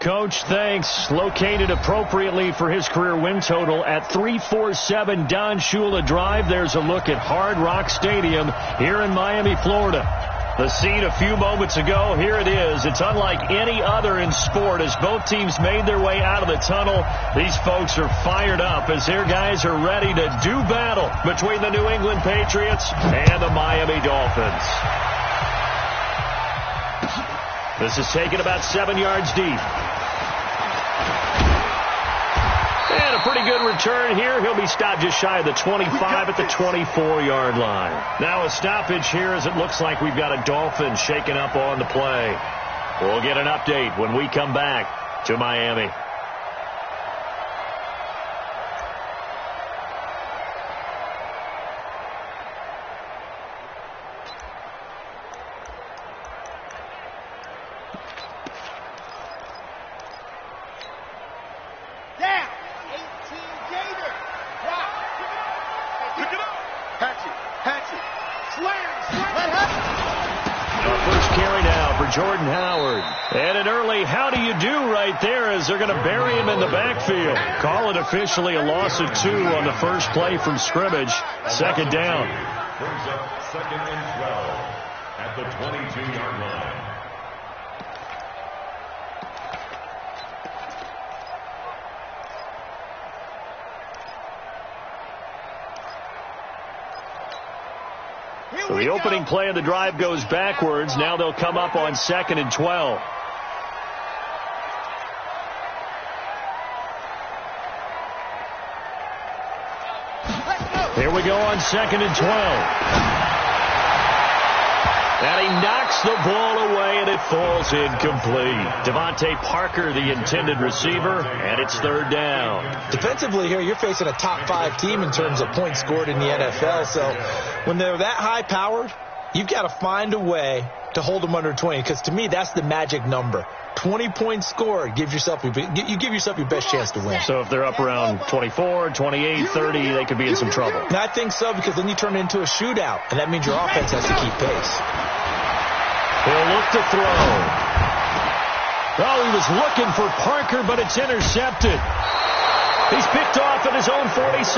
Coach. Thanks. Located appropriately for his career win total at 347 Don Shula Drive. There's a look at Hard Rock Stadium here in Miami, Florida. The scene a few moments ago, here it is. It's unlike any other in sport as both teams made their way out of the tunnel. These folks are fired up as their guys are ready to do battle between the New England Patriots and the Miami Dolphins. This is taken about 7 yards deep. And a pretty good return here. He'll be stopped just shy of the 25 at the 24-yard line. Now a stoppage here as it looks like we've got a Dolphin shaken up on the play. We'll get an update when we come back to Miami. Jordan Howard. And an early how do you do right there as they're going to bury him in the backfield. Call it officially a loss of 2 on the first play from scrimmage. Second down. Brings up 2nd and 12 at the 22-yard line. So the opening play of the drive goes backwards. Now they'll come up on 2nd and 12. Here we go on 2nd and 12. And he knocks the ball away, and it falls incomplete. Devontae Parker, the intended receiver, and it's 3rd down. Defensively here, you're facing a top 5 team in terms of points scored in the NFL. So when they're that high-powered, you've got to find a way to hold them under 20, because to me, that's the magic number. 20 points scored, you give yourself your best chance to win. So if they're up around 24, 28, 30, they could be in some trouble. And I think so, because then you turn it into a shootout, and that means your offense has to keep pace. He'll look to throw. Oh, he was looking for Parker, but it's intercepted. He's picked off at his own 46,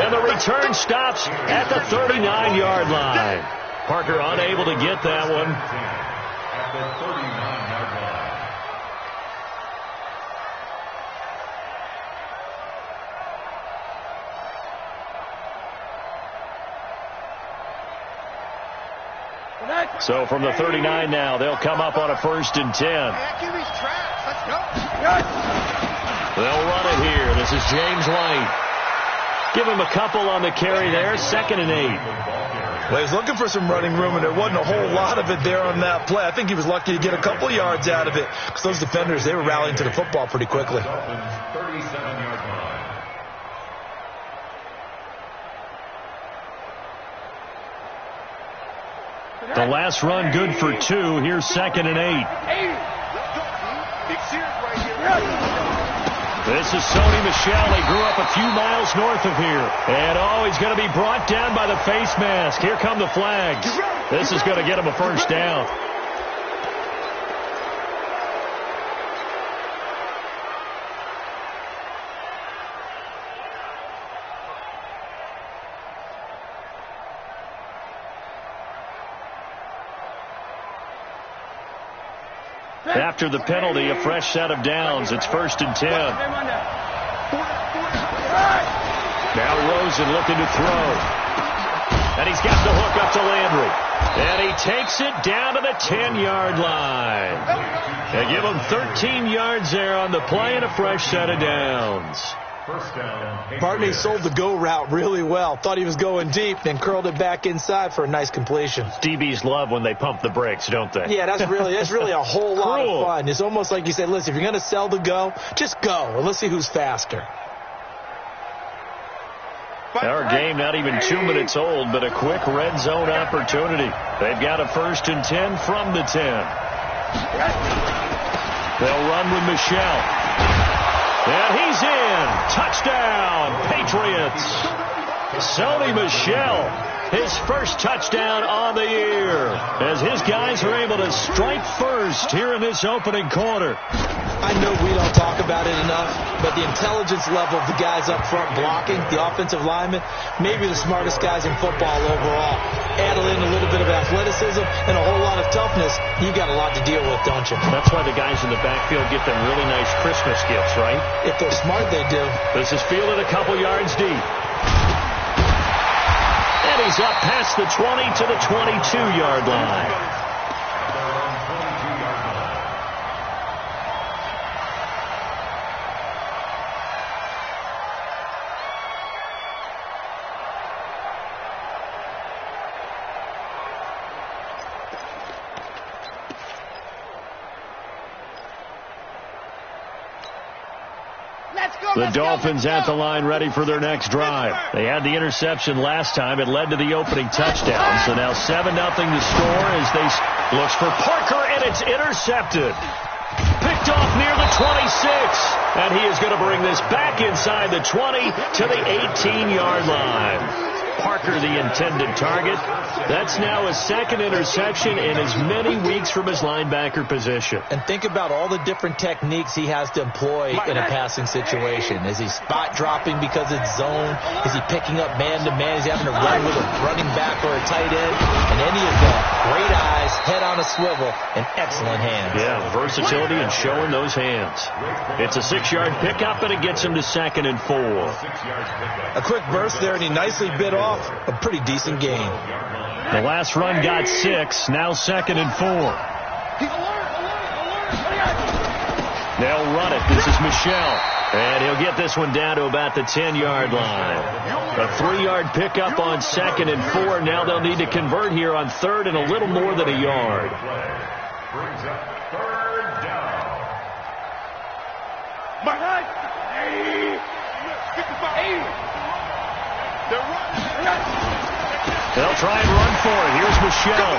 and the return stops at the 39-yard line. Parker unable to get that one. At the 39-yard line. So from the 39 now, they'll come up on a 1st and 10. They'll run it here. This is James White. Give him a couple on the carry there. 2nd and 8. Well, he was looking for some running room, and there wasn't a whole lot of it there on that play. I think he was lucky to get a couple yards out of it, because those defenders, they were rallying to the football pretty quickly. 37-yard line. The last run good for 2. Here's 2nd and 8. This is Sony Michel. He grew up a few miles north of here. And, he's going to be brought down by the face mask. Here come the flags. This is going to get him a 1st down. After the penalty, a fresh set of downs. It's 1st and 10. Now Rosen looking to throw. And he's got the hook up to Landry. And he takes it down to the 10-yard line. They give him 13 yards there on the play and a fresh set of downs. Bartney sold the go route really well. Thought he was going deep, then curled it back inside for a nice completion. DBs love when they pump the brakes, don't they? Yeah, that's really a whole lot of fun. It's almost like you say, listen, if you're going to sell the go, just go. And let's see who's faster. Our game not even 2 minutes old, but a quick red zone opportunity. They've got a 1st and 10 from the 10. They'll run with Michel. And he's in. Touchdown, Patriots. Sony Michel his first touchdown on the year, as his guys are able to strike first here in this opening quarter. I know we don't talk about it enough, but the intelligence level of the guys up front blocking, the offensive linemen, maybe the smartest guys in football overall. Add in a little bit of athleticism and a whole lot of toughness, you got a lot to deal with, don't you? That's why the guys in the backfield get them really nice Christmas gifts, right? If they're smart, they do. This is fielded a couple yards deep. And he's up past the 20 to the 22-yard line. The Dolphins at the line ready for their next drive. They had the interception last time. It led to the opening touchdown. So now 7-0 the score as they looks for Parker, and it's intercepted. Picked off near the 26. And he is going to bring this back inside the 20 to the 18-yard line. Parker, the intended target. That's now his second interception in as many weeks from his linebacker position. And think about all the different techniques he has to employ in a passing situation. Is he spot dropping because it's zone? Is he picking up man-to-man? Is he having to run with a running back or a tight end? In any event, great eyes, head on a swivel, and excellent hands. Yeah, versatility and showing those hands. It's a 6-yard pickup, and it gets him to 2nd and 4. A quick burst there, and he nicely bit off a pretty decent gain. The last run got 6, now 2nd and 4. They'll run it. This is Michel. And he'll get this one down to about the 10-yard line. A 3-yard pickup on 2nd and 4. Now they'll need to convert here on 3rd and a little more than a yard. Brings up 3rd down. They'll try and run for it. Here's Michel.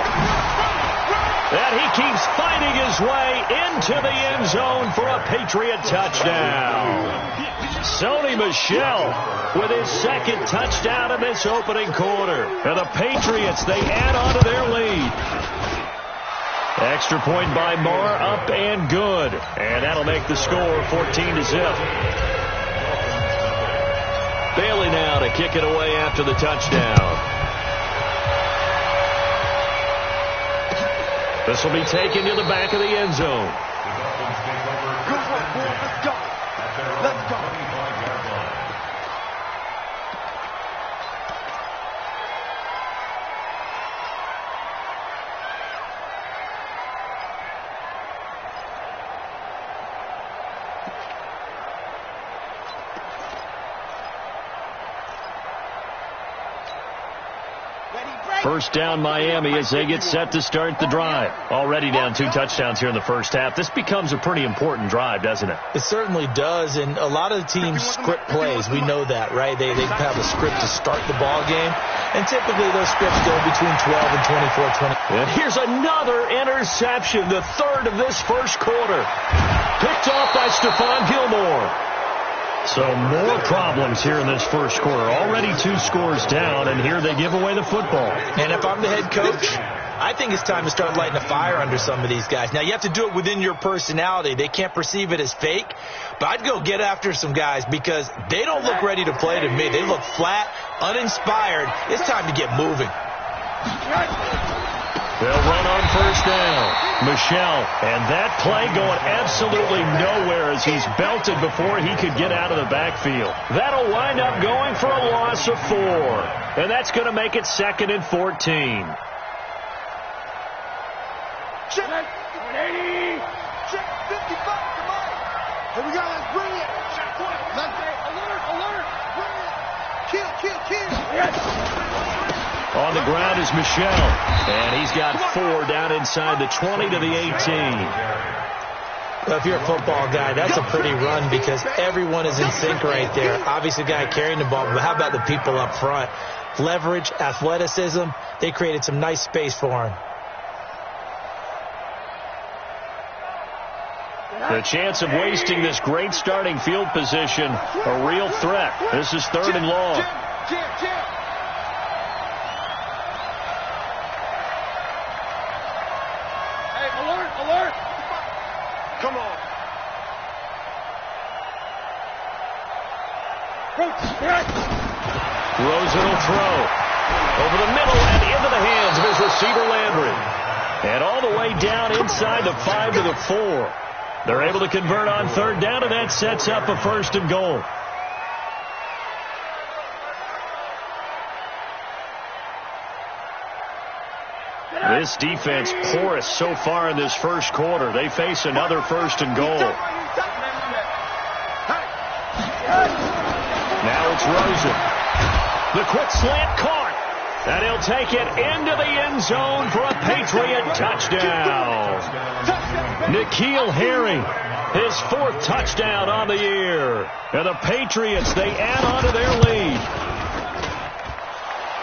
And he keeps fighting his way into the end zone for a Patriot touchdown. Sony Michel with his 2nd touchdown in this opening quarter. And the Patriots, they add on to their lead. Extra point by Marr, up and good. And that'll make the score 14-0. Bailey now to kick it away after the touchdown. This will be taken to the back of the end zone. Let's go. Let's go. First down Miami as they get set to start the drive. Already down 2 touchdowns here in the first half. This becomes a pretty important drive, doesn't it? It certainly does, and a lot of the teams script plays. We know that, right? They have a script to start the ball game, and typically those scripts go between 12 and 24-20. And here's another interception, the 3rd of this first quarter. Picked off by Stephon Gilmore. So more problems here in this first quarter. Already 2 scores down, and here they give away the football. And if I'm the head coach, I think it's time to start lighting a fire under some of these guys. Now, you have to do it within your personality. They can't perceive it as fake. But I'd go get after some guys because they don't look ready to play to me. They look flat, uninspired. It's time to get moving. They'll run on first down. Michel, and that play going absolutely nowhere as he's belted before he could get out of the backfield. That'll wind up going for a loss of 4. And that's going to make it 2nd and 14. Check 180. Check 55. Come on. Here we go. Let's bring it. Check 1. Let's alert. Bring it. Kill. Yes. On the ground is Michel, and he's got 4 down inside the 20 to the 18. Well, if you're a football guy, that's a pretty run because everyone is in sync right there. Obviously, the guy carrying the ball, but how about the people up front? Leverage, athleticism, they created some nice space for him. The chance of wasting this great starting field position, a real threat. This is 3rd and long. Rosen will throw. Over the middle and into the hands of his receiver, Landry. And all the way down inside the 5 to the 4. They're able to convert on third down, and that sets up a 1st and goal. This defense porous so far in this first quarter. They face another 1st and goal. Now it's Rosen. The quick slant caught. And he'll take it into the end zone for a Patriot touchdown. N'Keal Harry, his 4th touchdown on the year. And the Patriots, they add on to their lead.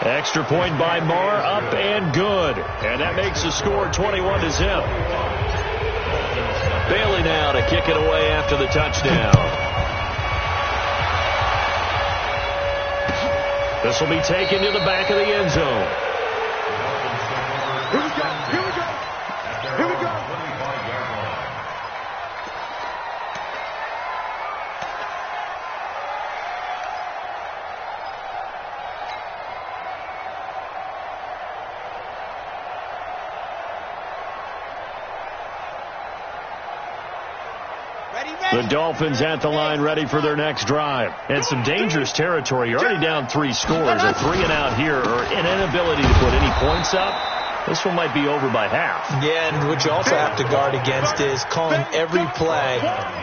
Extra point by Marr, up and good. And that makes the score 21-0. Bailey now to kick it away after the touchdown. This will be taken to the back of the end zone. Here we go. Here we go. Here we go. The Dolphins at the line ready for their next drive. And some dangerous territory. You're already down 3 scores. A 3 and out here or an inability to put any points up. This one might be over by half. Yeah, and what you also have to guard against is calling every play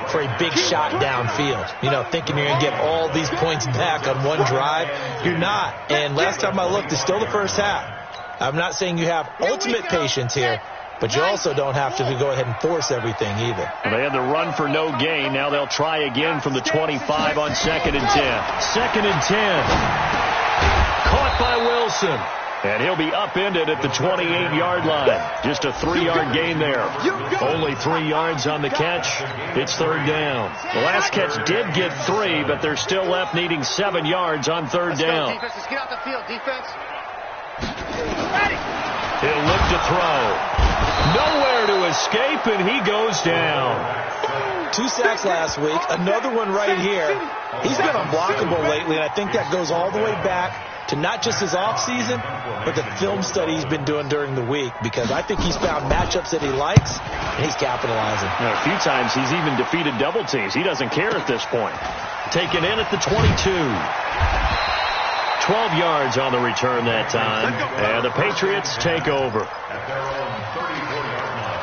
for a big shot downfield. You know, thinking you're going to get all these points back on one drive. You're not. And last time I looked, it's still the first half. I'm not saying you have ultimate patience here, but you also don't have to go ahead and force everything either. Well, they had the run for no gain. Now they'll try again from the 25 on 2nd and 10. 2nd and 10. Caught by Wilson. And he'll be upended at the 28-yard line. Just a 3-yard gain there. Only 3 yards on the catch. It's 3rd down. The last catch did get 3, but they're still left needing 7 yards on 3rd down. Defense, let's get out the field. Defense. He'll look to throw. Nowhere to escape, and he goes down. 2 sacks last week. Another one right here. He's been unblockable lately, and I think that goes all the way back to not just his offseason, but the film study he's been doing during the week, because I think he's found matchups that he likes, and he's capitalizing. A few times he's even defeated double teams. He doesn't care at this point. Taken in at the 22. 12 yards on the return that time, and the Patriots take over. At their own 34-yard line.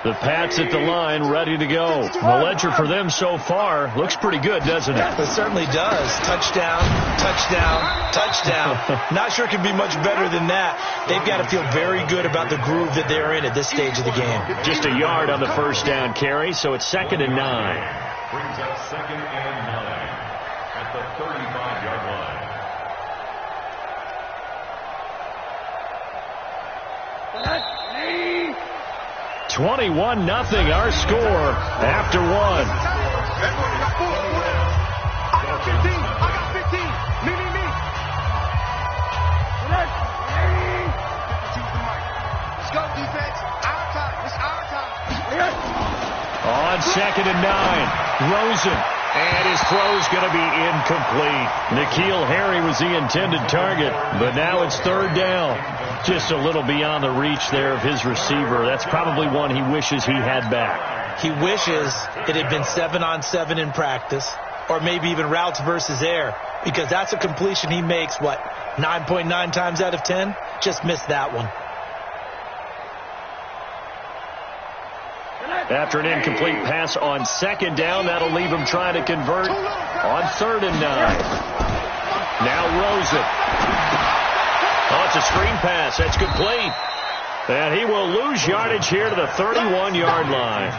The Pats at the line, ready to go. The ledger for them so far looks pretty good, doesn't it? It certainly does. Touchdown, touchdown, touchdown. Not sure it can be much better than that. They've got to feel very good about the groove that they're in at this stage of the game. Just a yard on the 1st down carry, so it's 2nd and 9. Brings up 2nd and 9 at the 35-yard line. 21-0 our score after 1. I got 15. I got 15. Me. Let's go, defense. Our time. It's our time. On 2nd and 9, Rosen. And his throw's going to be incomplete. N'Keal Harry was the intended target, but now it's 3rd down. Just a little beyond the reach there of his receiver. That's probably one he wishes he had back. He wishes it had been 7-on-7 in practice, or maybe even routes versus air, because that's a completion he makes, 9.9 times out of 10? Just missed that one. After an incomplete pass on 2nd down, that'll leave him trying to convert on 3rd and 9. Now Rosen. Oh, it's a screen pass. That's complete. And he will lose yardage here to the 31-yard line.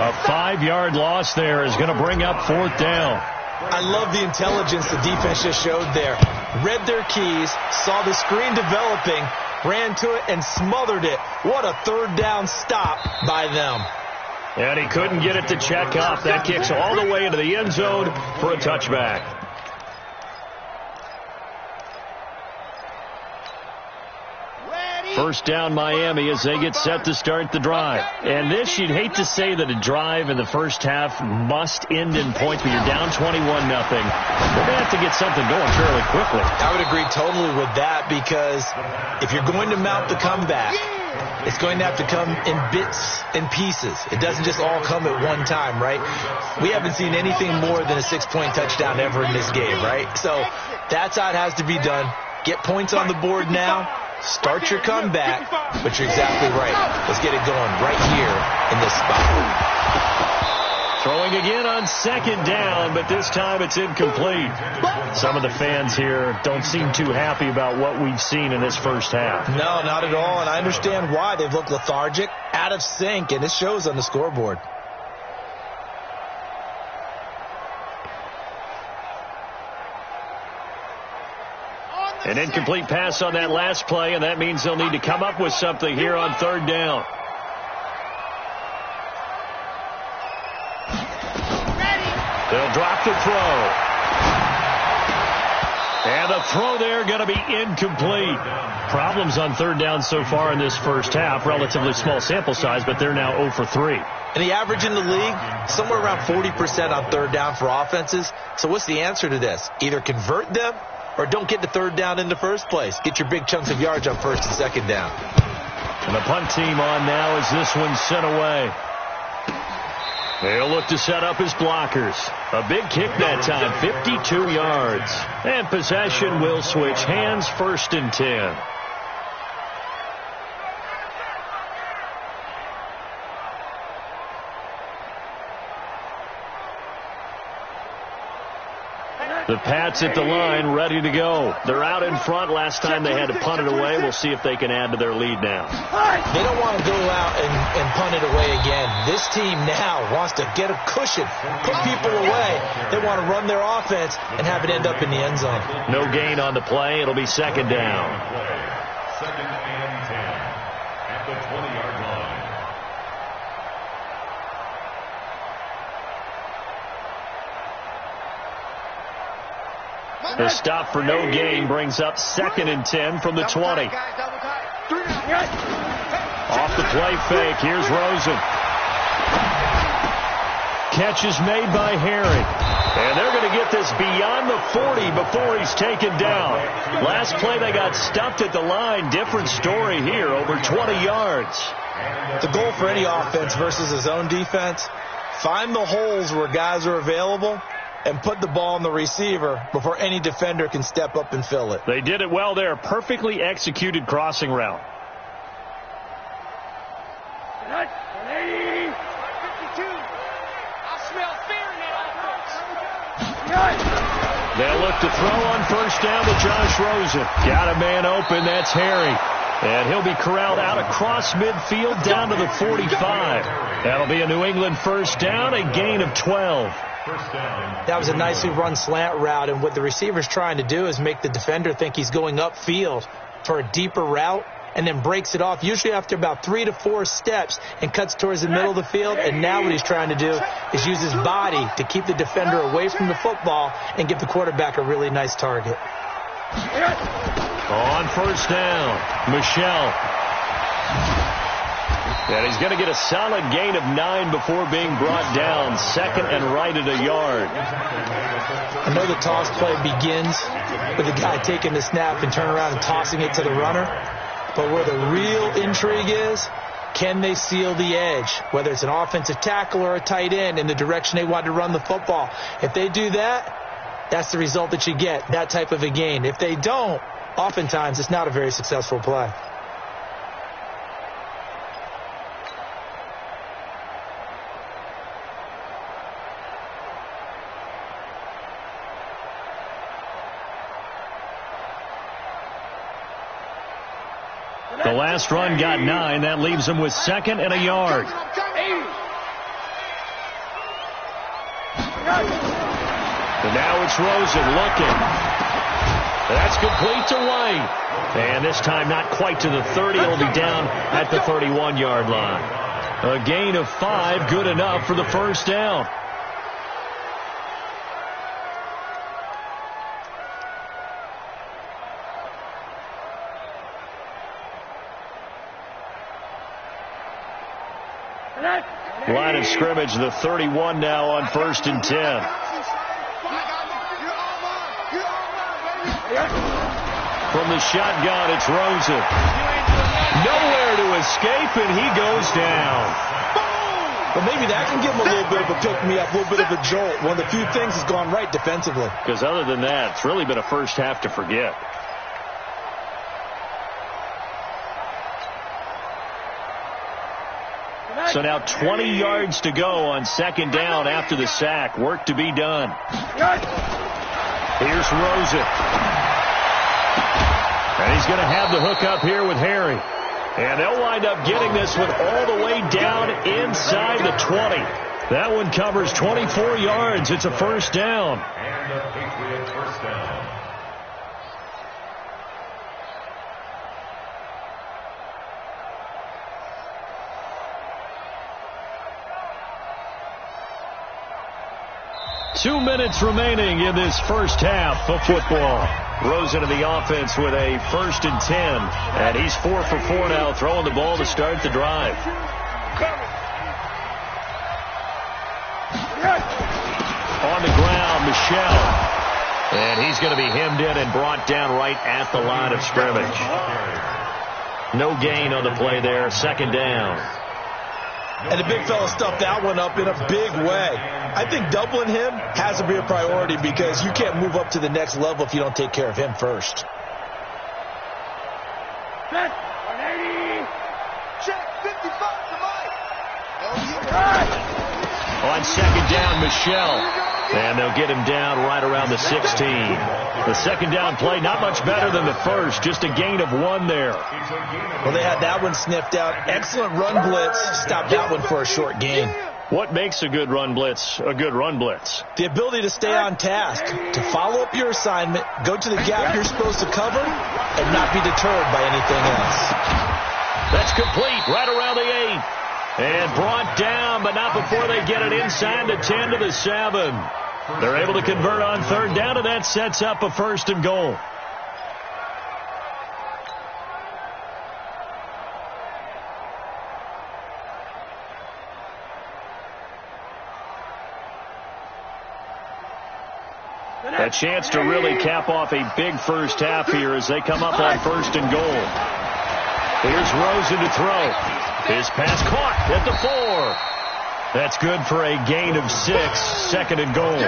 A 5-yard loss there is going to bring up 4th down. I love the intelligence the defense just showed there. Read their keys, saw the screen developing, ran to it, and smothered it. What a 3rd down stop by them. And he couldn't get it to check up. That kicks all the way into the end zone for a touchback. First down Miami as they get set to start the drive. And this, you'd hate to say that a drive in the first half must end in points, but you're down 21-0. They're going to have to get something going fairly quickly. I would agree totally with that, because if you're going to mount the comeback, it's going to have to come in bits and pieces. It doesn't just all come at one time, right? We haven't seen anything more than a 6-point touchdown ever in this game, right? So that's how it has to be done. Get points on the board now. Start your comeback, but you're exactly right. Let's get it going right here in this spot. Throwing again on second down, but this time it's incomplete. Some of the fans here don't seem too happy about what we've seen in this first half. No, not at all, and I understand why. They've looked lethargic, out of sync, and it shows on the scoreboard. An incomplete pass on that last play, and that means they'll need to come up with something here on third down. They'll drop the throw. And the throw there going to be incomplete. Problems on third down so far in this first half. Relatively small sample size, but they're now 0 for 3. And the average in the league, somewhere around 40% on third down for offenses. So what's the answer to this? Either convert them or don't get the third down in the first place. Get your big chunks of yards on first and second down. And the punt team on now as this one's sent away. They'll look to set up his blockers. A big kick that time, 52 yards. And possession will switch hands, 1st and 10. The Pats at the line, ready to go. They're out in front. Last time they had to punt it away. We'll see if they can add to their lead now. They don't want to go out and punt it away again. This team now wants to get a cushion, put people away. They want to run their offense and have it end up in the end zone. No gain on the play. It'll be second down. Second and 10 at the 20-yard line. The stop for no gain brings up 2nd and 10 from the 20. Off the play fake. Here's Rosen. Catch is made by Herring. And they're going to get this beyond the 40 before he's taken down. Last play they got stuffed at the line. Different story here, over 20 yards. The goal for any offense versus his own defense, find the holes where guys are available and put the ball on the receiver before any defender can step up and fill it. They did it well there. Perfectly executed crossing route. They'll look to throw on first down to Josh Rosen. Got a man open. That's Harry. And he'll be corralled out across midfield down to the 45. That'll be a New England first down, a gain of 12. That was a nicely run slant route, and what the receiver's trying to do is make the defender think he's going upfield for a deeper route, and then breaks it off, usually after about 3 to 4 steps, and cuts towards the middle of the field. And now what he's trying to do is use his body to keep the defender away from the football and give the quarterback a really nice target. On first down, Michelle. And he's going to get a solid gain of 9 before being brought down. 2nd and right at a yard. I know the toss play begins with the guy taking the snap and turn around and tossing it to the runner. But where the real intrigue is, can they seal the edge? Whether it's an offensive tackle or a tight end in the direction they want to run the football. If they do that, that's the result that you get, that type of a gain. If they don't, oftentimes it's not a very successful play. The last run got 9. That leaves them with 2nd and a yard. And now it's Rosen looking. That's complete to White. And this time not quite to the 30. It'll be down at the 31-yard line. A gain of 5, good enough for the first down. Line of scrimmage, the 31 now on 1st and 10. From the shotgun, it's Rosen. Nowhere to escape, and he goes down. Well, maybe that can give him a little bit of a pick-me-up, a little bit of a jolt. One of the few things has gone right defensively. Because other than that, it's really been a first half to forget. So now 20 yards to go on 2nd down after the sack. Work to be done. Here's Rosen. And he's going to have the hook up here with Harry. And they'll wind up getting this one all the way down inside the 20. That one covers 24 yards. It's a first down. And the Patriots first down. Two minutes remaining in this first half of football. Rosen in the offense with a 1st and 10. And he's 4 for 4 now, throwing the ball to start the drive. On the ground, Michelle. And he's going to be hemmed in and brought down right at the line of scrimmage. No gain on the play there. 2nd down. And the big fella stuffed that one up in a big way. I think doubling him has to be a priority because you can't move up to the next level if you don't take care of him first. Check, 180. Check, 55 to Mike. On 2nd down, Michelle. And they'll get him down right around the 16. The 2nd down play, not much better than the first. Just a gain of 1 there. Well, they had that one sniffed out. Excellent run blitz. Stopped that one for a short gain. What makes a good run blitz a good run blitz? The ability to stay on task, to follow up your assignment, go to the gap you're supposed to cover, and not be deterred by anything else. That's complete right around the 8. And brought down, but not before they get it inside the 10 to the 7. They're able to convert on 3rd down, and that sets up a 1st and goal. A chance to really cap off a big first half here as they come up on 1st and goal. Here's Rosen to throw. His pass caught at the 4. That's good for a gain of 6. 2nd and goal.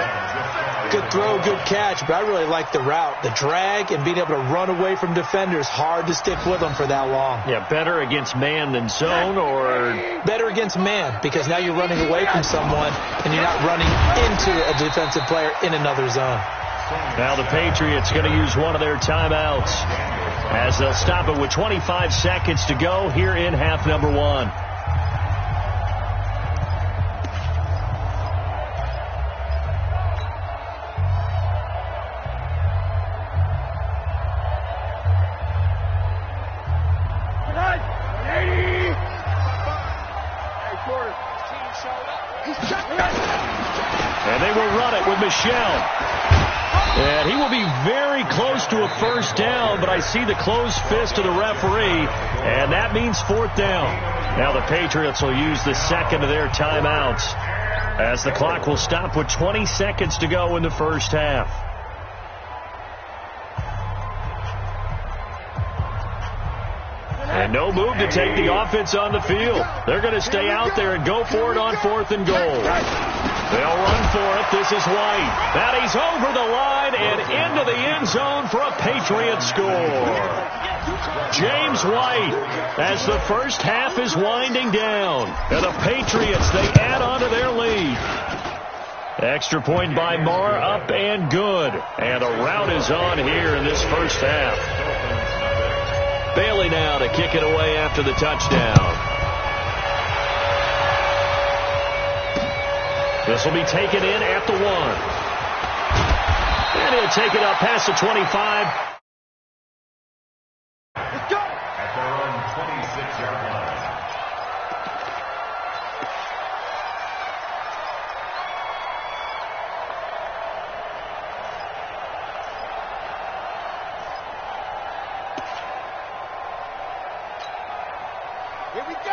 Good throw, good catch, but I really like the route. The drag and being able to run away from defenders. Hard to stick with them for that long. Yeah, better against man than zone, or? Better against man, because now you're running away from someone and you're not running into a defensive player in another zone. Now the Patriots going to use one of their timeouts as they'll stop it with 25 seconds to go here in half number 1. And they will run it with Michelle. And he will be very close to a first down, but I see the closed fist of the referee, and that means 4th down. Now the Patriots will use the 2nd of their timeouts as the clock will stop with 20 seconds to go in the first half. And no move to take the offense on the field. They're going to stay out there and go for it on 4th and goal. They'll run for it. This is White. That he's over the line and into the end zone for a Patriot score. James White as the first half is winding down. And the Patriots, they add on to their lead. Extra point by Marr, up and good. And a rout is on here in this first half. Bailey now to kick it away after the touchdown. This will be taken in at the 1. And he'll take it up past the 25. Let's go. At their own 26-yard line.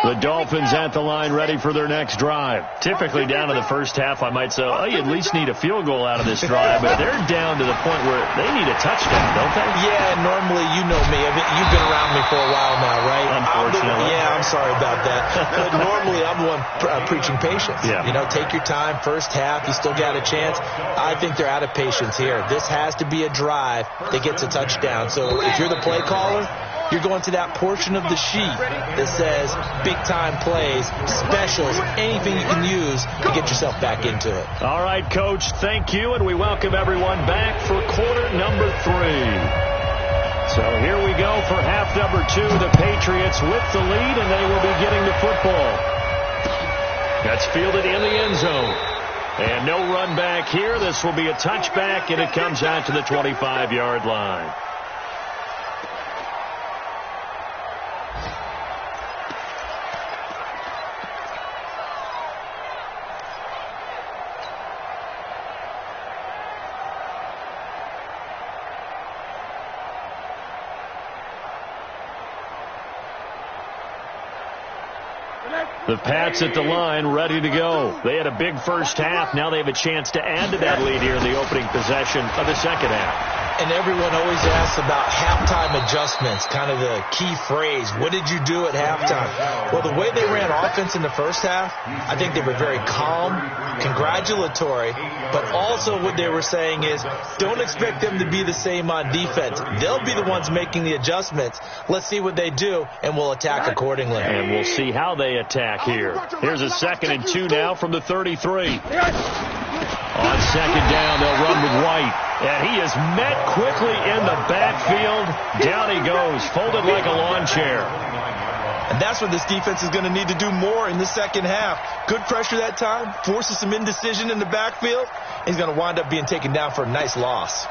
The Dolphins at the line ready for their next drive. Typically down to the first half, I might say, oh, you at least need a field goal out of this drive. But they're down to the point where they need a touchdown, don't they? Yeah, normally, you know me. You've been around me for a while now, right? Unfortunately. I'm sorry about that. But normally, I'm the one preaching patience. Yeah. You know, take your time. First half, you still got a chance. I think they're out of patience here. This has to be a drive that gets a touchdown. So if you're the play caller, you're going to that portion of the sheet that says big-time plays, specials, anything you can use to get yourself back into it. All right, Coach, thank you, and we welcome everyone back for quarter number 3. So here we go for half number 2. The Patriots with the lead, and they will be getting the football. That's fielded in the end zone. And no run back here. This will be a touchback, and it comes out to the 25-yard line. The Pats at the line, ready to go. They had a big first half. Now they have a chance to add to that lead here in the opening possession of the second half. And everyone always asks about halftime adjustments, kind of the key phrase. What did you do at halftime? Well, the way they ran offense in the first half, I think they were very calm, congratulatory, but also what they were saying is don't expect them to be the same on defense. They'll be the ones making the adjustments. Let's see what they do, and we'll attack accordingly. And we'll see how they attack here. Here's a 2nd and 2 now from the 33. On second down, they'll run with White. And he is met quickly in the backfield. Down he goes, folded like a lawn chair. And that's what this defense is going to need to do more in the second half. Good pressure that time, forces some indecision in the backfield. He's going to wind up being taken down for a nice loss.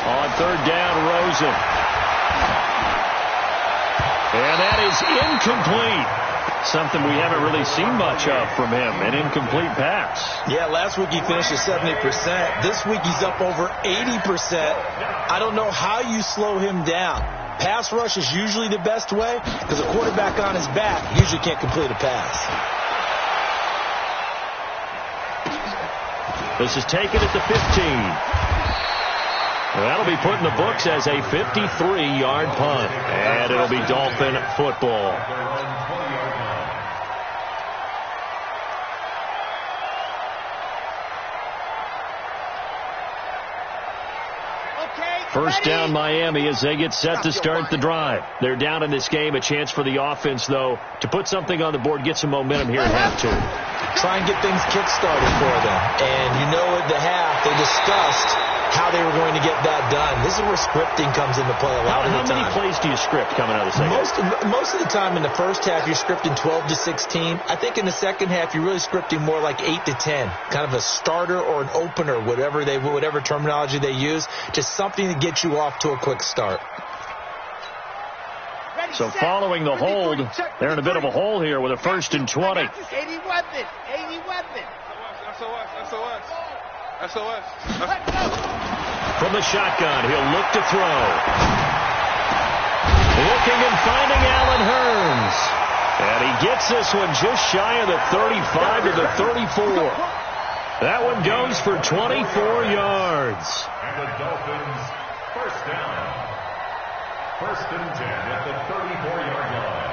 On third down, Rosen. And that is incomplete. Something we haven't really seen much of from him, an incomplete pass. Yeah, last week he finished at 70%. This week he's up over 80%. I don't know how you slow him down. Pass rush is usually the best way because a quarterback on his back usually can't complete a pass. This is taken at the 15. That'll be put in the books as a 53-yard punt. And it'll be Dolphin football. First down Miami as they get set to start the drive. They're down in this game. A chance for the offense, though, to put something on the board, get some momentum here at half 2. Try and get things kick-started for them. And you know at the half they discussed how they were going to get that done. This is where scripting comes into play a lot of the time. How many plays do you script coming out of the second? Most of the time in the first half, you're scripting 12 to 16. I think in the second half, you're really scripting more like 8 to 10. Kind of a starter or an opener, whatever terminology they use. Just something to get you off to a quick start. So following the hold, they're in a bit of a hole here with a 1st and 20. 80 weapon. 80 weapon. SOS. From the shotgun, he'll look to throw. Looking and finding Allen Hurns. And he gets this one just shy of the 35 to the 34. That one goes for 24 yards. And the Dolphins, first down. 1st and 10 at the 34-yard line.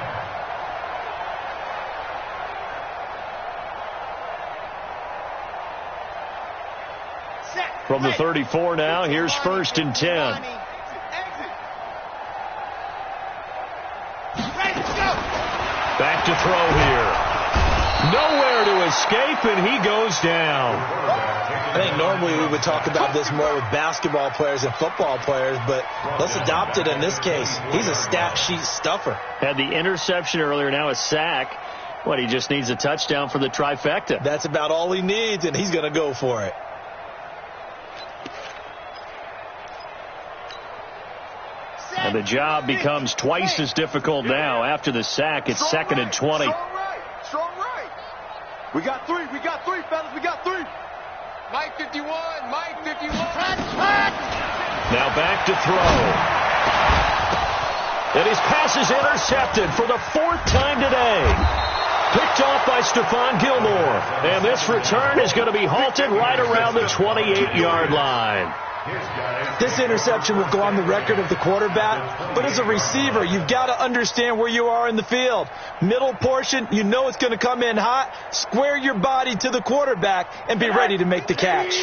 From the 34 now, here's 1st and 10. Back to throw here. Nowhere to escape, and he goes down. I think normally we would talk about this more with basketball players and football players, but let's adopt it in this case. He's a stat sheet stuffer. Had the interception earlier, now a sack. What, he just needs a touchdown for the trifecta. That's about all he needs, and he's going to go for it. The job becomes twice as difficult now. After the sack, it's 2nd and 20. Strong right. We got three, fellas. We got three. Mike 51. Now back to throw. And his pass is intercepted for the 4th time today. Picked off by Stephon Gilmore. And this return is going to be halted right around the 28-yard line. This interception will go on the record of the quarterback, but as a receiver, you've got to understand where you are in the field. Middle portion, you know it's going to come in hot. Square your body to the quarterback and be ready to make the catch.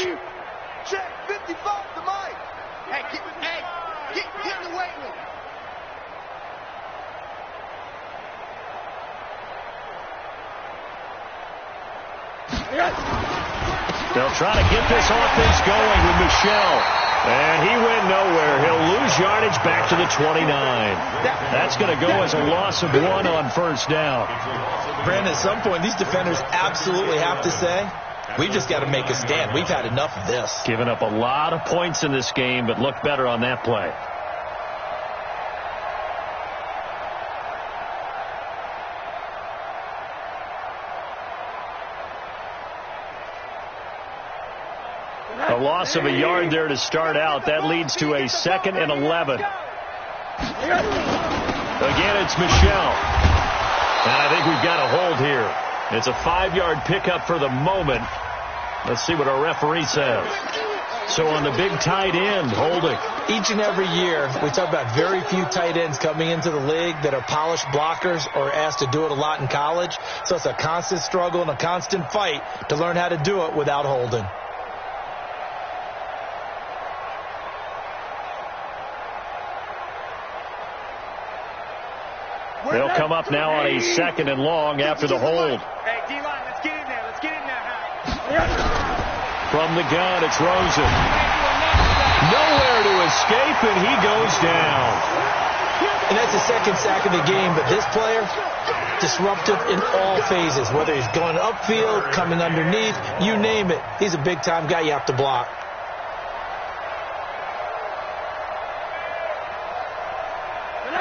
Check 55 to Mike. Hey, get in the weight room. They'll try to get this offense going with Michel. And he went nowhere. He'll lose yardage back to the 29. That's going to go as a loss of 1 on 1st down. Brandon, at some point, these defenders absolutely have to say, we've just got to make a stand. We've had enough of this. Given up a lot of points in this game, but looked better on that play. A loss of a yard there to start out. That leads to a 2nd and 11. Again, it's Michel. And I think we've got a hold here. It's a 5-yard pickup for the moment. Let's see what our referee says. So on the big tight end, holding. Each and every year, we talk about very few tight ends coming into the league that are polished blockers or asked to do it a lot in college. So it's a constant struggle and a constant fight to learn how to do it without holding. They'll come up now on a 2nd and long after the hold. Hey, D-line, let's get in there. From the gun, it's Rosen. Nowhere to escape, and he goes down. And that's the 2nd sack of the game, but this player, disruptive in all phases, whether he's going upfield, coming underneath, you name it. He's a big-time guy you have to block.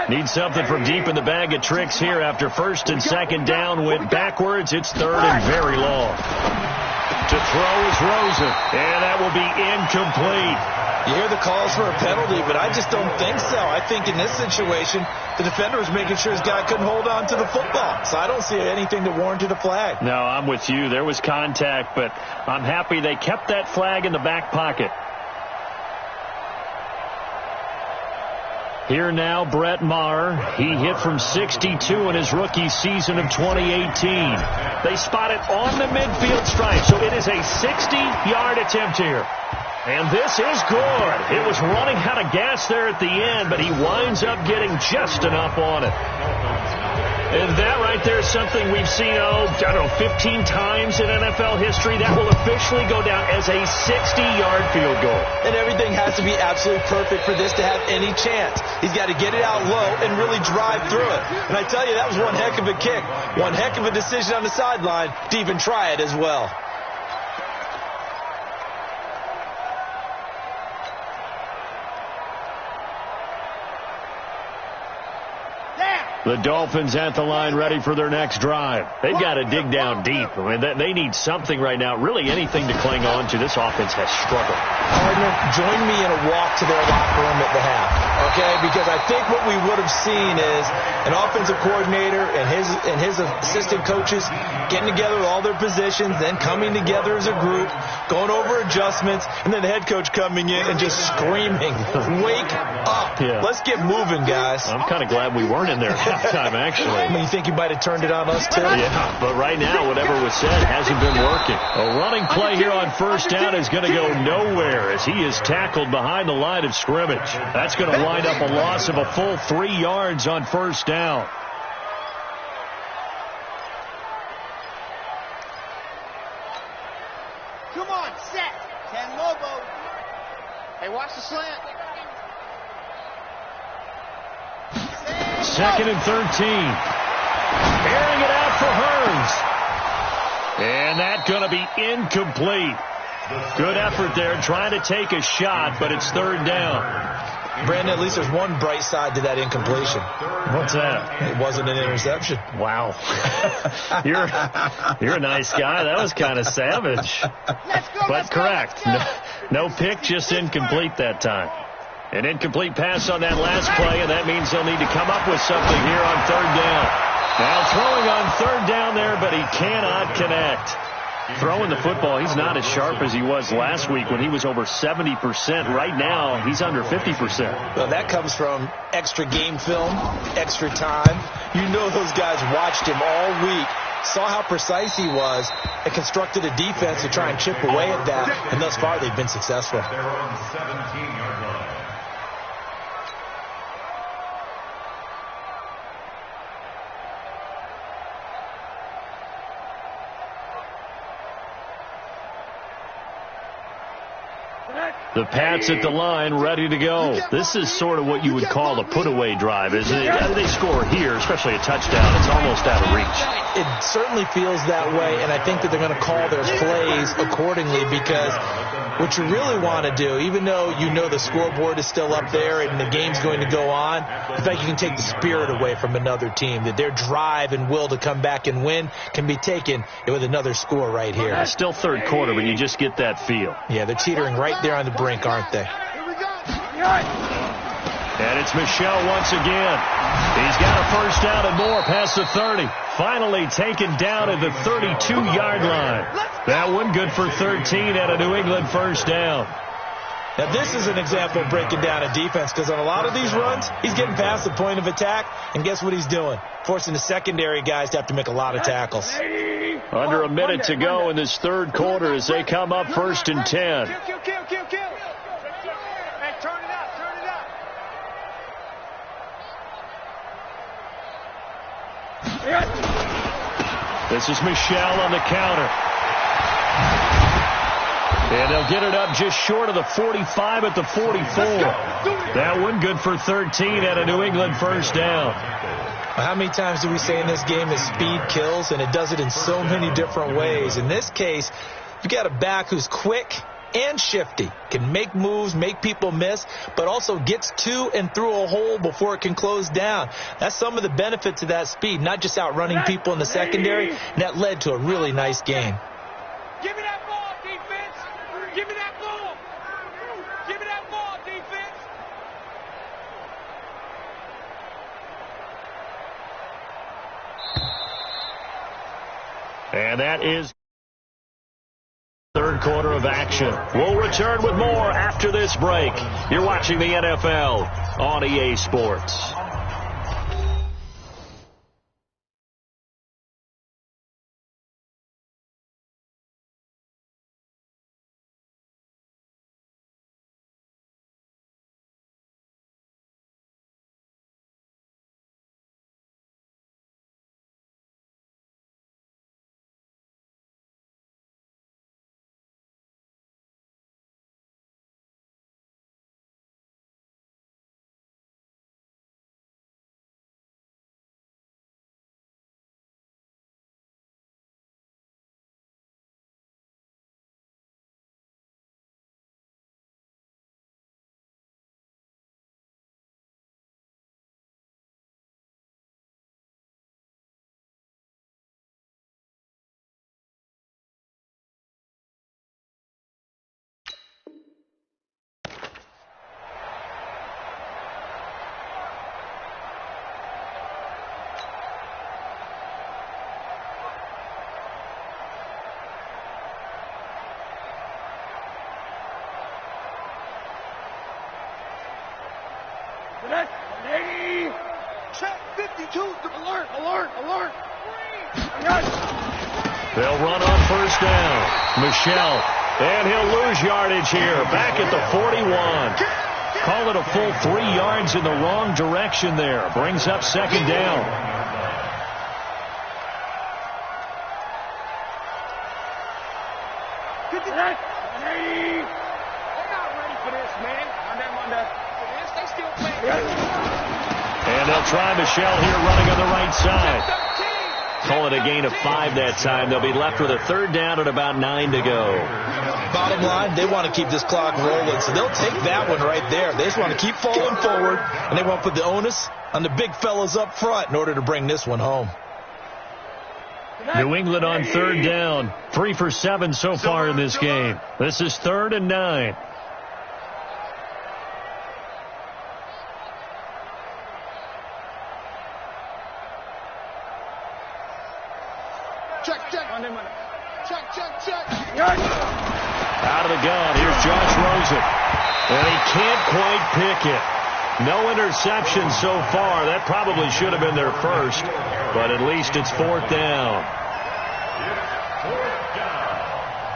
Need something from deep in the bag of tricks here after 1st and 2nd down. Went backwards. It's 3rd and very long. To throw is Rosen, and that will be incomplete. You hear the calls for a penalty, but I just don't think so. I think in this situation, the defender was making sure his guy couldn't hold on to the football. So I don't see anything that warranted a flag. No, I'm with you. There was contact, but I'm happy they kept that flag in the back pocket. Here now, Brett Maher. He hit from 62 in his rookie season of 2018. They spot it on the midfield stripe, so it is a 60-yard attempt here. And this is good. It was running out of gas there at the end, but he winds up getting just enough on it. And that right there is something we've seen, 15 times in NFL history. That will officially go down as a 60-yard field goal. And everything has to be absolutely perfect for this to have any chance. He's got to get it out low and really drive through it. And I tell you, that was one heck of a kick. One heck of a decision on the sideline to even try it as well. The Dolphins at the line ready for their next drive. They've got to dig down deep. I mean, they need something right now, really anything to cling on to. This offense has struggled. Gardner, join me in a walk to their locker room at the half, okay? Because I think what we would have seen is an offensive coordinator and his assistant coaches getting together with all their positions, then coming together as a group, going over adjustments, and then the head coach coming in and just screaming, wake up. Yeah. Let's get moving, guys. I'm kind of glad we weren't in there halftime, actually. I mean, you think you might have turned it on us, too? Yeah, but right now, whatever was said hasn't been working. A running play here on 1st down is going to go nowhere as he is tackled behind the line of scrimmage. That's going to wind up a loss of a full 3 yards on 1st down. Come on, set. 10 Lobo. Hey, watch the slant. 2nd and 13. Airing it out for Hearns. And that's going to be incomplete. Good effort there trying to take a shot, but it's 3rd down. Brandon, at least there's one bright side to that incompletion. What's that? It wasn't an interception. Wow. You're a nice guy. That was kind of savage. But correct. No pick, just incomplete that time. An incomplete pass on that last play, and that means they'll need to come up with something here on third down. Now throwing on third down there, but he cannot connect. Throwing the football, he's not as sharp as he was last week when he was over 70%. Right now, he's under 50%. Well, that comes from extra game film, extra time. You know those guys watched him all week, saw how precise he was, and constructed a defense to try and chip away at that, and thus far they've been successful. They're on 17-yard line. The Pats at the line, ready to go. This is sort of what you would call a put-away drive, isn't it? They score here, especially a touchdown. It's almost out of reach. It certainly feels that way, and I think that they're going to call their plays accordingly, because what you really want to do, even though you know the scoreboard is still up there and the game's going to go on, in fact, you can take the spirit away from another team, that their drive and will to come back and win can be taken with another score right here. It's still third quarter, but you just get that feel. Yeah, they're teetering right there on the brink, aren't they? And it's Michel once again. He's got a first down and more past the 30. Finally taken down at the 32-yard line. That one good for 13 at a New England first down. Now, this is an example of breaking down a defense, because on a lot of these runs, he's getting past the point of attack, and guess what he's doing? Forcing the secondary guys to have to make a lot of tackles. Under a minute to go in this third quarter as they come up first and 10. Hey, turn it out, turn it out. This is Michel on the counter. And they'll get it up just short of the 45 at the 44. That one good for 13 at a New England first down. How many times do we say in this game that speed kills, and it does it in so many different ways? In this case, you've got a back who's quick and shifty, can make moves, make people miss, but also gets to and through a hole before it can close down. That's some of the benefits of that speed, not just outrunning people in the secondary, and that led to a really nice game. Give me that ball, defense. Give me that ball. Give me that ball, defense. And that is third quarter of action. We'll return with more after this break. You're watching the NFL on EA Sports. Check 52. Alert, alert, alert. They'll run on first down. Michel. And he'll lose yardage here. Back at the 41. Call it a full 3 yards in the wrong direction there. Brings up second down. They're not ready for this, man. They still playing. And they'll try Michel here running on the right side. Call it a gain of 5 that time. They'll be left with a third down at about 9 to go. Bottom line, they want to keep this clock rolling, so they'll take that one right there. They just want to keep falling forward, and they want to put the onus on the big fellas up front in order to bring this one home. New England on third down. 3 for 7 so far in this game. This is 3rd and 9. Check. Out of the gun. Here's Josh Rosen. And he can't quite pick it. No interception so far. That probably should have been their first. But at least it's 4th down.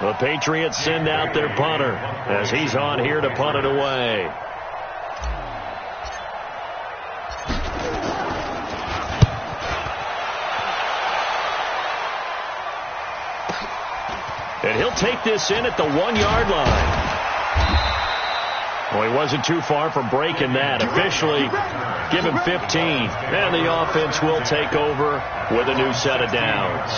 The Patriots send out their punter as he's on here to punt it away. And he'll take this in at the 1-yard line. Well, he wasn't too far from breaking that. Officially, give him 15. And the offense will take over with a new set of downs.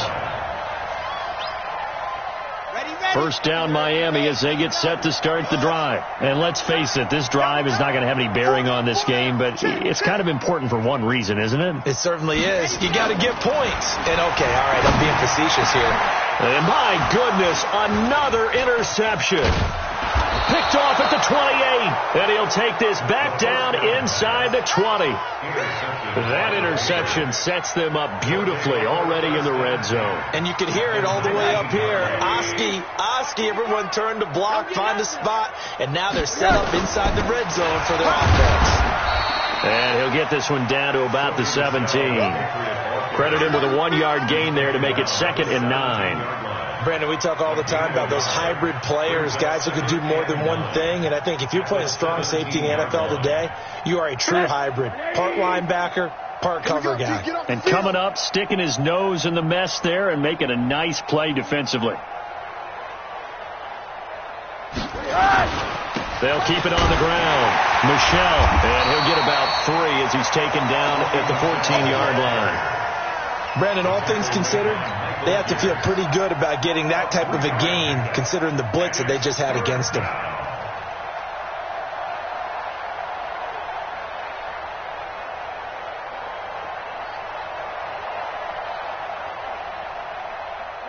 First down Miami as they get set to start the drive. And let's face it, this drive is not going to have any bearing on this game, but it's kind of important for one reason, isn't it? It certainly is. You got to get points. And okay, all right, I'm being facetious here. And my goodness, another interception. Picked off at the 28. And he'll take this back down inside the 20. That interception sets them up beautifully already in the red zone. And you can hear it all the way up here. Oski, everyone turned to block, find a spot, and now they're set up inside the red zone for their offense. And he'll get this one down to about the 17. Credit him with a 1-yard gain there to make it 2nd and 9. Brandon, we talk all the time about those hybrid players, guys who can do more than one thing. And I think if you're playing strong safety in the NFL today, you are a true hybrid. Part linebacker, part cover guy. And coming up, sticking his nose in the mess there and making a nice play defensively. They'll keep it on the ground. Michel, and he'll get about 3 as he's taken down at the 14-yard line. Brandon, all things considered, they have to feel pretty good about getting that type of a gain considering the blitz that they just had against them.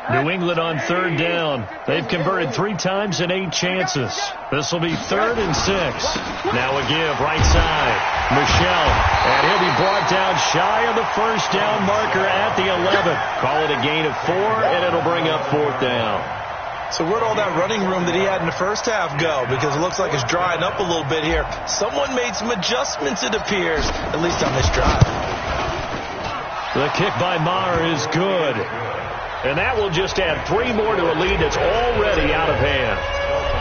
New England on third down. They've converted 3 times in 8 chances. This will be 3rd and 6. Now a give right side. Michel, and he'll be brought down shy of the first down marker at the 11. Call it a gain of 4, and it'll bring up 4th down. So where'd all that running room that he had in the first half go? Because it looks like it's drying up a little bit here. Someone made some adjustments, it appears, at least on this drive. The kick by Maher is good. And that will just add 3 more to a lead that's already out of hand.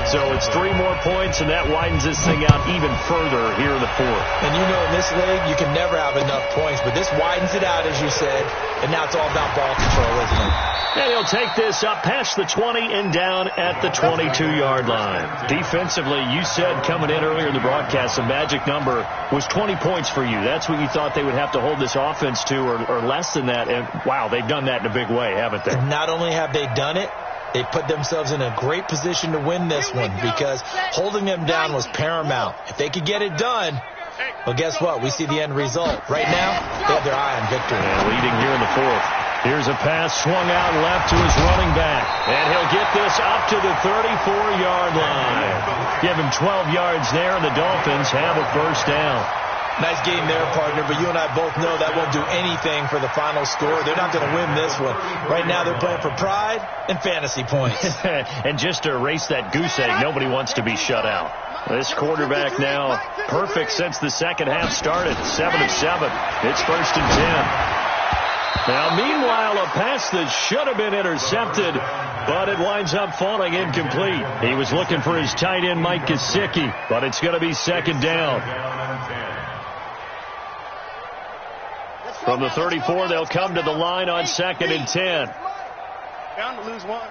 So it's 3 more points, and that widens this thing out even further here in the 4th. And you know in this league, you can never have enough points, but this widens it out, as you said, and now it's all about ball control, isn't it? And he'll take this up past the 20 and down at the 22-yard line. Defensively, you said coming in earlier in the broadcast, the magic number was 20 points for you. That's what you thought they would have to hold this offense to, or less than that. And, wow, they've done that in a big way, haven't they? And not only have they done it, they put themselves in a great position to win this one because holding them down was paramount. If they could get it done, well, guess what? We see the end result. Right now, they have their eye on victory. And leading here in the 4th. Here's a pass swung out left to his running back. And he'll get this up to the 34-yard line. Give him 12 yards there, and the Dolphins have a first down. Nice game there, partner, but you and I both know that won't do anything for the final score. They're not going to win this one. Right now they're playing for pride and fantasy points. And just to erase that goose egg, nobody wants to be shut out. This quarterback now perfect since the second half started. 7 of 7. It's 1st and 10. Now, meanwhile, a pass that should have been intercepted, but it winds up falling incomplete. He was looking for his tight end, Mike Gesicki, but it's going to be 2nd down. From the 34, they'll come to the line on 2nd and 10. Down to lose 1.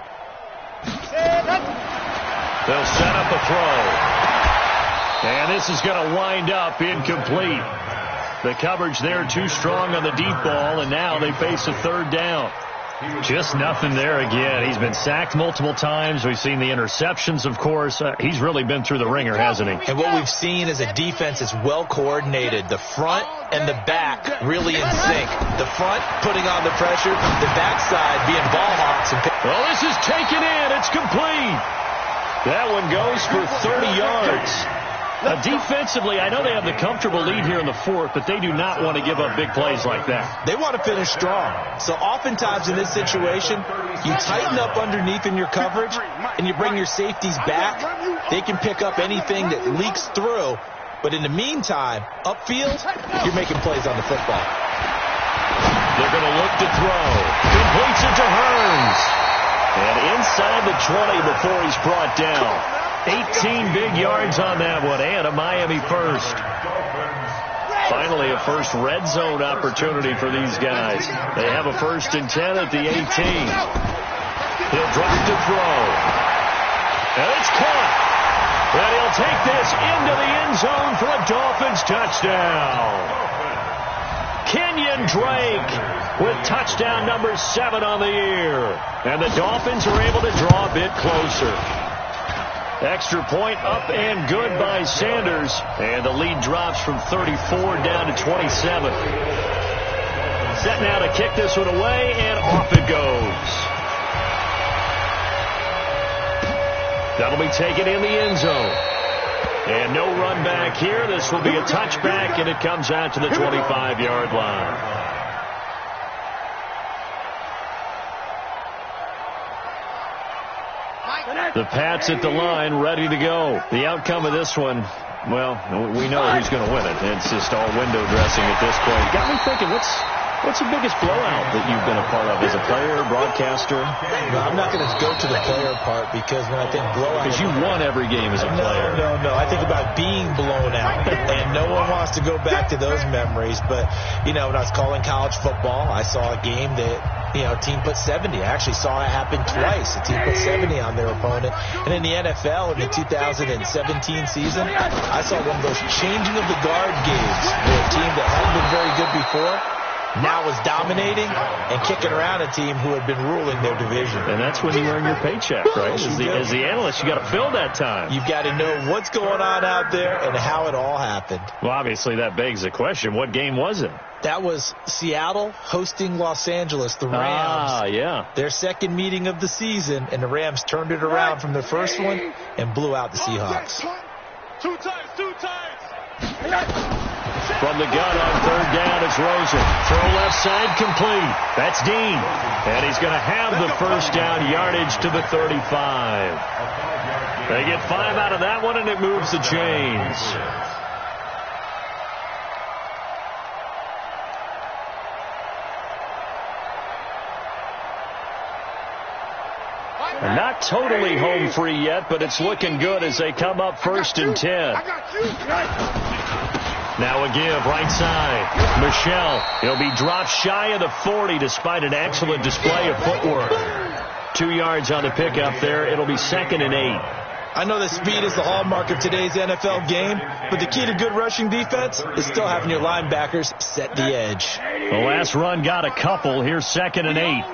They'll set up a throw. And this is going to wind up incomplete. The coverage there too strong on the deep ball, and now they face a 3rd down. Just nothing there again. He's been sacked multiple times. We've seen the interceptions, of course. He's really been through the ringer, hasn't he? And what we've seen is a defense that's well coordinated. The front and the back really in sync. The front putting on the pressure, the backside being ball hawks. Well, this is taken in. It's complete. That one goes for 30 yards. Defensively, I know they have the comfortable lead here in the fourth, but they do not want to give up big plays like that. They want to finish strong. So oftentimes in this situation, you tighten up underneath in your coverage, and you bring your safeties back. They can pick up anything that leaks through. But in the meantime, upfield, you're making plays on the football. They're going to look to throw. Completes it to Hearns. And inside the 20 before he's brought down. 18 big yards on that one, and a Miami first. Finally, a first red zone opportunity for these guys. They have a 1st and 10 at the 18. He'll drop to throw. And it's caught. And he'll take this into the end zone for a Dolphins touchdown. Kenyon Drake with touchdown number 7 on the year. And the Dolphins are able to draw a bit closer. Extra point up and good by Sanders. And the lead drops from 34 down to 27. Set now to kick this one away, and off it goes. That'll be taken in the end zone. And no run back here. This will be a touchback, and it comes out to the 25-yard line. The Pats at the line, ready to go. The outcome of this one, well, we know who's going to win it. It's just all window dressing at this point. Got me thinking, what's the biggest blowout that you've been a part of as a player, broadcaster? No, I'm not going to go to the player part because when I think blowout... Because you won every game as a player. No. I think about being blown out, and no one wants to go back to those memories. But, when I was calling college football, I saw a game that... a team put 70. I actually saw it happen twice. A team put 70 on their opponent. And in the NFL, in the 2017 season, I saw one of those changing of the guard games where a team that hadn't been very good before now was dominating and kicking around a team who had been ruling their division. And that's when you earn your paycheck, right? As the analyst, you got to fill that time. You've got to know what's going on out there and how it all happened. Well, obviously, that begs the question, what game was it? That was Seattle hosting Los Angeles, the Rams. Yeah. Their second meeting of the season, and the Rams turned it around from their first one and blew out the Seahawks. Two times. From the gun on 3rd down, it's Rosen. Throw left side, complete. That's Dean. And he's going to have the first down yardage to the 35. They get 5 out of that one, and it moves the chains. Not totally home free yet, but it's looking good as they come up 1st and 10. Now a give, right side. Michelle, he'll be dropped shy of the 40 despite an excellent display of footwork. 2 yards on the pickup there. It'll be 2nd and 8. I know that speed is the hallmark of today's NFL game, but the key to good rushing defense is still having your linebackers set the edge. The last run got a couple. Here's 2nd and 8.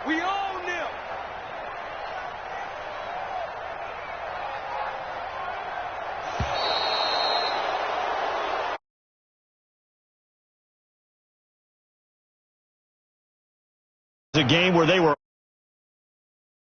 We own them. A game where they were